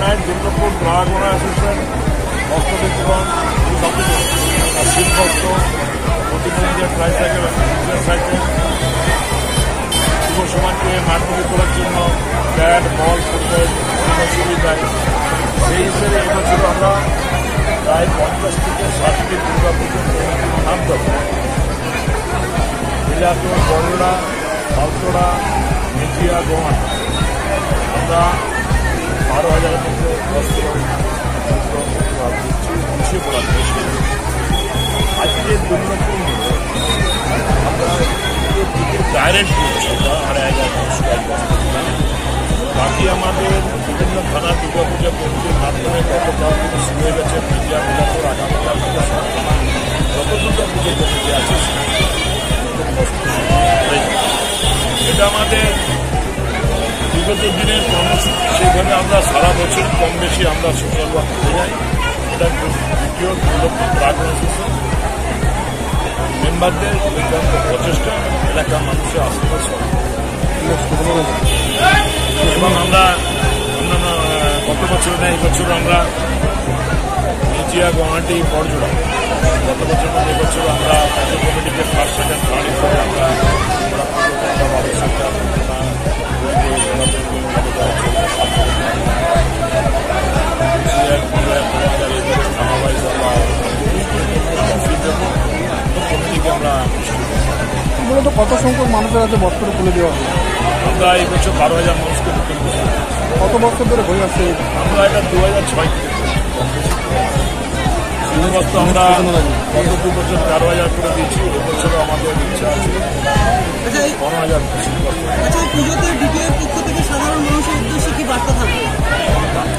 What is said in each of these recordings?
Night Durgapur গ্রাহকরা association হস্তবিক্রম শিল্পস্ত প্রতিবন্ধী tricycle cycle যুব সমাজকে মাধ্যমিক করার জন্য ব্যাট বল ফুটবল বিভিন্ন সুবিধায় সেই হিসেবে এবছর আমরা প্রায় 50 থেকে 60টি দুর্গাপুজো নামতে বিলাসপুর বড়োড়া মালতোড়া মেজিয়া গোয়ান আমরা 12,000 মতো বস্ত্র গুছিয়ে পড়া আজকে দুর্গাপুর আমরা ডাইরেক্ট আমরা 2,500 বাকি আমাদের বিভিন্ন থানা দুর্গাপূজা কমিটির মাধ্যমে গতকাল থেকে শুরু হয়ে গেছে মেজিয়া বিলাসপুর আগামীকাল যত দুর্গাপুজো কমিটি আছে এটা আমাদের বিগত দিনের কর্মসূচি সেইভাবে আমরা সারা বছর কম বেশি আমরা সোশ্যাল ওয়ার্ক করে যাই। এটা দ্বিতীয় প্রাক্তন মেম্বারদের অত্যন্ত প্রচেষ্টা এলাকার মানুষের আশীর্বাদ এবং আমরা অন্যান্য গত বছর না এই বছর আমরা মেজিয়া গুয়াহাটি বড়জোড়া গত বছর না এবছর আমরা পুজো কমিটিকে ফার্স্ট সেকেন্ড থার্ড হিসেবে আমরা মূলত কত সংখ্যক মানুষের কাছে বস্ত্র তুলে দেওয়া হবে? আমরা এই বছর 12,000 মানুষকে বুকিং করছি। কত বছর ধরে হয়ে আসছে? আমরা এটা 2006 শুধুমাত্র আমরা গত 2 বছর 13,000 করে দিয়েছি। এবছরও আমাদের ইচ্ছা আছে 15,000। পুজোতে ডিপিআর পক্ষ থেকে সাধারণ মানুষের উদ্দেশ্যে কি বার্তা থাকবে?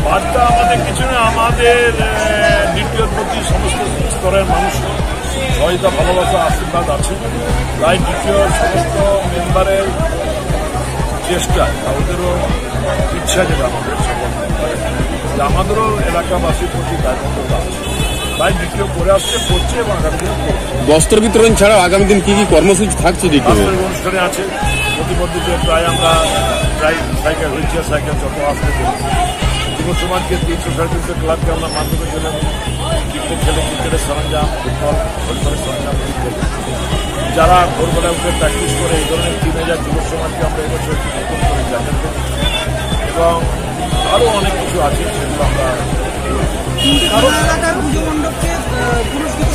বার্তা আমাদের কিছু না, আমাদের ডিপিআর প্রতি সমস্ত স্তরের মানুষ সহায়তা ভালোবাসা আশীর্বাদ আছে। তাই ডিপিআর সমস্ত মেম্বারের চেষ্টা ওদেরও ইচ্ছা যেটা আমাদের আমাদেরও এলাকাবাসীর প্রতি দায়বদ্ধতা আছে। তাই ডিপিও করে আসছে, করছে এবং আগামী দিনে বস্ত্র বিতরণ ছাড়াও আগামী দিন কি কি কর্মসূচি থাকছে? অনুষ্ঠানে আছে প্রতিবন্ধীতে প্রায় আমরা প্রায় সাইকেল হুইল চেয়ার সাইকেল যত আসতে পেরেছি। যুব সমাজকে 300-350 ক্লাবকে আমরা মাধ্যমে দিলাম ক্রিকেট খেলে ক্রিকেটের সরঞ্জাম, ফুটবল ভলিবলের সরঞ্জাম যারা ভোরবেলায় উঠে প্র্যাকটিস করে এই ধরনের 3,000 যুব সমাজকে আমরা এবছর নতুন করে জানেন এবং আরও অনেক কিছু আছে সেগুলো আমরা এলাকার পুজো মণ্ডপকে পুরস্কৃত